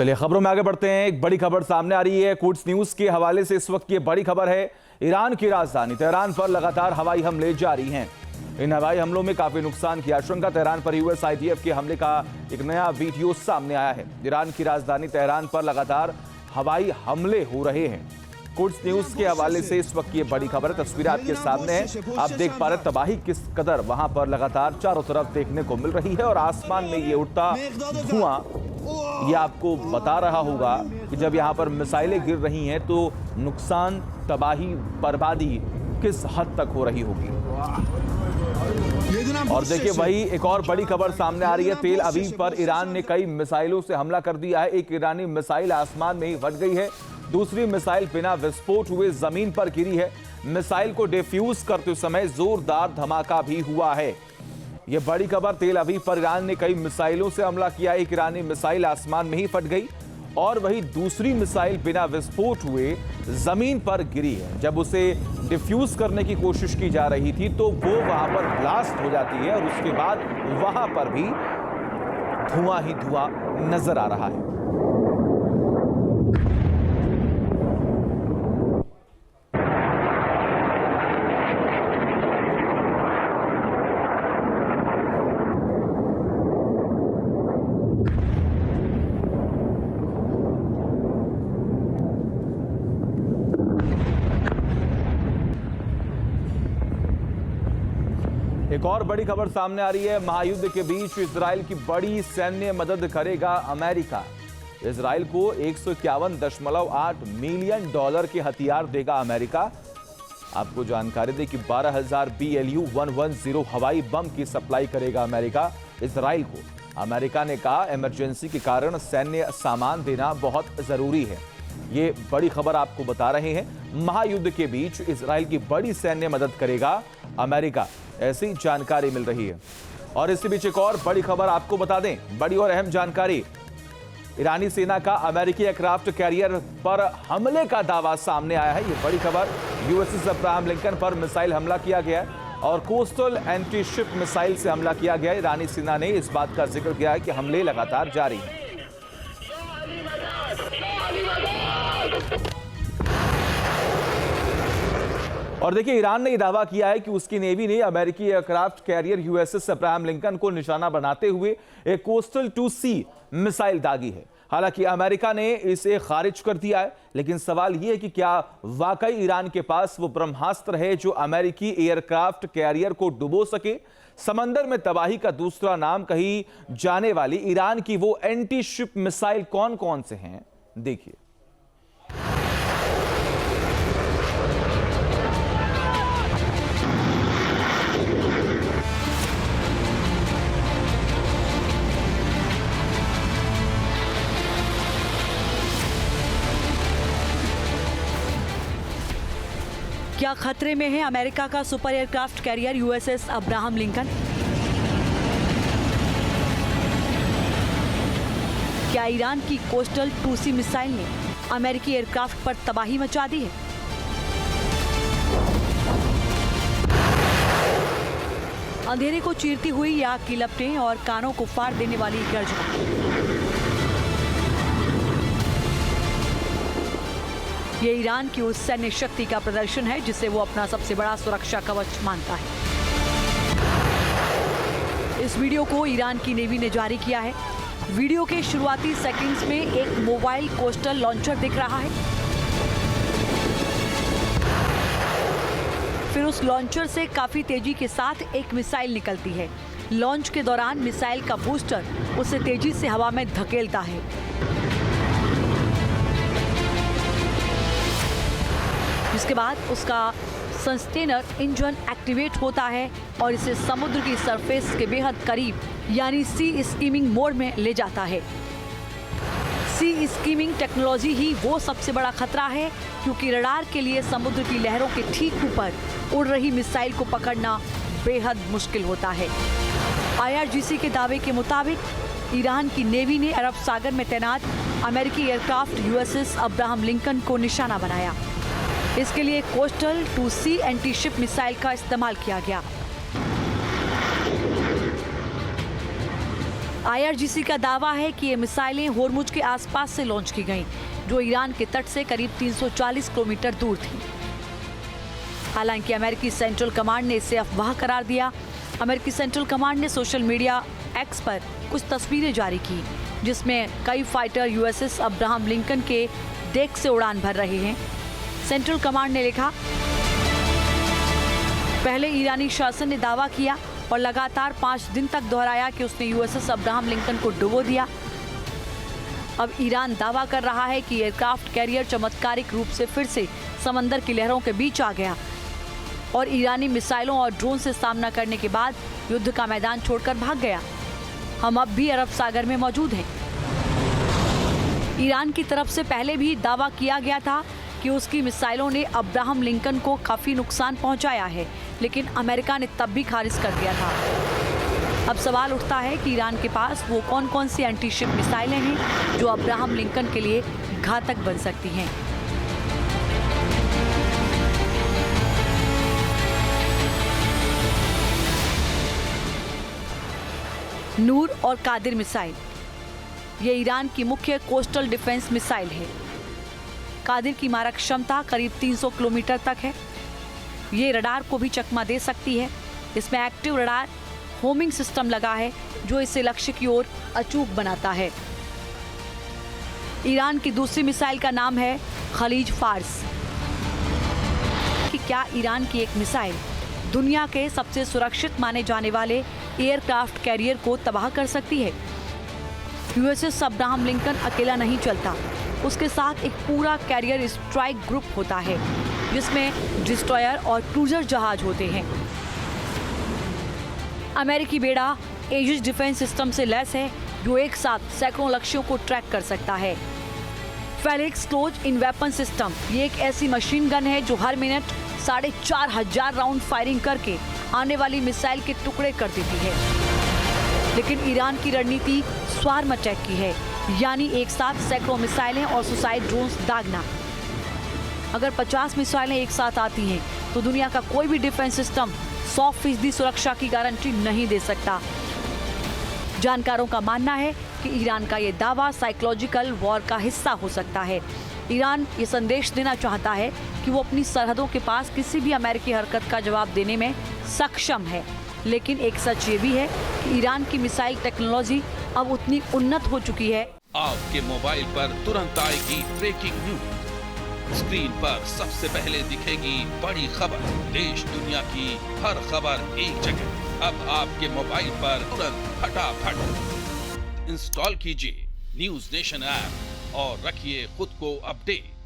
चलिए खबरों में आगे बढ़ते हैं। एक बड़ी खबर सामने आ रही है क्वुड्स न्यूज के हवाले से। इस वक्त की बड़ी खबर है, ईरान की राजधानी तेहरान पर लगातार हवाई हमले जारी हैं। इन हवाई हमलों में काफी नुकसान की आशंका। तेहरान पर यूएस IDF के हमले का एक नया वीडियो सामने आया है। ईरान की राजधानी तेहरान पर लगातार हवाई हमले हो रहे हैं। क्वुड्स न्यूज के हवाले से इस वक्त की बड़ी खबर है। तस्वीरें आपके सामने हैं, आप देख पा रहे तबाही किस कदर वहां पर लगातार चारों तरफ देखने को मिल रही है। और आसमान में ये उड़ता धुआं ये आपको बता रहा होगा कि जब यहाँ पर मिसाइलें गिर रही हैं तो नुकसान, तबाही, बर्बादी किस हद तक हो रही होगी। और देखिए वही एक और बड़ी खबर सामने आ रही है। तेल अवीव पर ईरान ने कई मिसाइलों से हमला कर दिया है। एक ईरानी मिसाइल आसमान में ही फट गई है, दूसरी मिसाइल बिना विस्फोट हुए जमीन पर गिरी है। मिसाइल को डिफ्यूज करते समय जोरदार धमाका भी हुआ है। यह बड़ी खबर, तेल अवीव पर ईरान ने कई मिसाइलों से हमला किया। एक ईरानी मिसाइल आसमान में ही फट गई और वही दूसरी मिसाइल बिना विस्फोट हुए जमीन पर गिरी है। जब उसे डिफ्यूज करने की कोशिश की जा रही थी तो वो वहां पर ब्लास्ट हो जाती है और उसके बाद वहां पर भी धुआं ही धुआं नजर आ रहा है। एक और बड़ी खबर सामने आ रही है। महायुद्ध के बीच इजराइल की बड़ी सैन्य मदद करेगा अमेरिका। इजराइल को 151.8 मिलियन डॉलर के हथियार देगा अमेरिका। आपको जानकारी दें कि 12,000 BLU-110 हवाई बम की सप्लाई करेगा अमेरिका इजराइल को। अमेरिका ने कहा इमरजेंसी के कारण सैन्य सामान देना बहुत जरूरी है। ये बड़ी खबर आपको बता रहे हैं। महायुद्ध के बीच इजराइल की बड़ी सैन्य मदद करेगा अमेरिका, ऐसी जानकारी मिल रही है। और इसी बीच एक और बड़ी खबर आपको बता दें, बड़ी और अहम जानकारी। ईरानी सेना का अमेरिकी एयरक्राफ्ट कैरियर पर हमले का दावा सामने आया है। यह बड़ी खबर, USS अब्राहम लिंकन पर मिसाइल हमला किया गया और कोस्टल एंटी शिप मिसाइल से हमला किया गया। ईरानी सेना ने इस बात का जिक्र किया है कि हमले लगातार जारी हैं। और देखिए ईरान ने यह दावा किया है कि उसकी नेवी ने अमेरिकी aircraft carrier USS Abraham Lincoln को निशाना बनाते हुए एक कोस्टल 2C मिसाइल दागी है। हालांकि अमेरिका ने इसे खारिज कर दिया है, लेकिन सवाल यह है कि क्या वाकई ईरान के पास वो ब्रह्मास्त्र है जो अमेरिकी एयरक्राफ्ट कैरियर को डुबो सके। समंदर में तबाही का दूसरा नाम कही जाने वाली ईरान की वो एंटी शिप मिसाइल कौन कौन से हैं, देखिए। क्या खतरे में है अमेरिका का super aircraft carrier USS Abraham Lincoln? क्या ईरान की कोस्टल 2C मिसाइल ने अमेरिकी एयरक्राफ्ट पर तबाही मचा दी है? अंधेरे को चीरती हुई ये आग की लपटें और कानों को फाड़ देने वाली गर्जना। ये ईरान की उस सैन्य शक्ति का प्रदर्शन है जिसे वो अपना सबसे बड़ा सुरक्षा कवच मानता है। इस वीडियो को ईरान की नेवी ने जारी किया है। वीडियो के शुरुआती सेकंड्स में एक मोबाइल कोस्टल लॉन्चर दिख रहा है। फिर उस लॉन्चर से काफी तेजी के साथ एक मिसाइल निकलती है। लॉन्च के दौरान मिसाइल का बूस्टर उसे तेजी से हवा में धकेलता है। जिसके बाद उसका सस्टेनर इंजन एक्टिवेट होता है और इसे समुद्र की सरफेस के बेहद करीब यानी सी स्कीमिंग मोड में ले जाता है। सी स्कीमिंग टेक्नोलॉजी ही वो सबसे बड़ा खतरा है, क्योंकि रडार के लिए समुद्र की लहरों के ठीक ऊपर उड़ रही मिसाइल को पकड़ना बेहद मुश्किल होता है। IRGC के दावे के मुताबिक ईरान की नेवी ने अरब सागर में तैनात अमेरिकी एयरक्राफ्ट USS अब्राहम लिंकन को निशाना बनाया। इसके लिए coastal 2C anti ship missile का इस्तेमाल किया गया। IRGC का दावा है कि ये मिसाइलें होर्मुज के आसपास से लॉन्च की गईं, जो ईरान के तट से करीब 340 किलोमीटर दूर थी। हालांकि अमेरिकी सेंट्रल कमांड ने इसे अफवाह करार दिया। अमेरिकी सेंट्रल कमांड ने सोशल मीडिया एक्स पर कुछ तस्वीरें जारी की, जिसमें कई फाइटर USS अब्राहम लिंकन के डेक से उड़ान भर रहे हैं। सेंट्रल कमांड ने लिखा, पहले ईरानी शासन ने दावा किया और लगातार 5 दिन तक दोहराया कि उसने USS अब्राहम लिंकन को डुबो दिया। अब ईरान दावा कर रहा है कि एयरक्राफ्ट कैरियर चमत्कारिक रूप से फिर से समंदर की लहरों के बीच आ गया और ईरानी मिसाइलों और ड्रोन से सामना करने के बाद युद्ध का मैदान छोड़कर भाग गया। हम अब भी अरब सागर में मौजूद हैं। ईरान की तरफ से पहले भी दावा किया गया था कि उसकी मिसाइलों ने अब्राहम लिंकन को काफी नुकसान पहुंचाया है, लेकिन अमेरिका ने तब भी खारिज कर दिया था। अब सवाल उठता है कि ईरान के पास वो कौन-कौन सी एंटी शिप मिसाइलें हैं जो अब्राहम लिंकन के लिए घातक बन सकती हैं। नूर और कादिर मिसाइल, ये ईरान की मुख्य कोस्टल डिफेंस मिसाइल है। कादिर की मारक क्षमता करीब 300 किलोमीटर तक है। ये रडार को भी चकमा दे सकती है। इसमें एक्टिव रडार होमिंग सिस्टम लगा है, जो इसे लक्ष्य की ओर अचूक बनाता है। ईरान की दूसरी मिसाइल का नाम है खलीज फार्स। कि क्या ईरान की एक मिसाइल दुनिया के सबसे सुरक्षित माने जाने वाले एयरक्राफ्ट कैरियर को तबाह कर सकती है? USS अब्राहम लिंकन अकेला नहीं चलता, उसके साथ एक पूरा कैरियर स्ट्राइक ग्रुप होता है, जिसमें डिस्ट्रॉयर और क्रूजर जहाज होते हैं। अमेरिकी बेड़ा एजिस डिफेंस सिस्टम से लैस है, जो एक साथ सैकड़ों लक्ष्यों को ट्रैक कर सकता है। Felix close in weapon system, ये एक ऐसी मशीन गन है जो हर मिनट 4500 राउंड फायरिंग करके आने वाली मिसाइल के टुकड़े कर देती है। लेकिन ईरान की रणनीति स्वार्म अटैक की है, यानी एक साथ सैकड़ों मिसाइलें और सुसाइड ड्रोन्स दागना। अगर 50 मिसाइलें एक साथ आती हैं, तो दुनिया का कोई भी डिफेंस सिस्टम 100% सुरक्षा की गारंटी नहीं दे सकता। जानकारों का मानना है कि ईरान का ये दावा साइकोलॉजिकल वॉर का हिस्सा हो सकता है। ईरान ये संदेश देना चाहता है कि वो अपनी सरहदों के पास किसी भी अमेरिकी हरकत का जवाब देने में सक्षम है। लेकिन एक सच ये भी है कि ईरान की मिसाइल टेक्नोलॉजी अब उतनी उन्नत हो चुकी है। आपके मोबाइल पर तुरंत आएगी ब्रेकिंग न्यूज। स्क्रीन पर सबसे पहले दिखेगी बड़ी खबर। देश दुनिया की हर खबर एक जगह। अब आपके मोबाइल पर तुरंत फटाफट इंस्टॉल कीजिए न्यूज़ नेशन ऐप और रखिए खुद को अपडेट।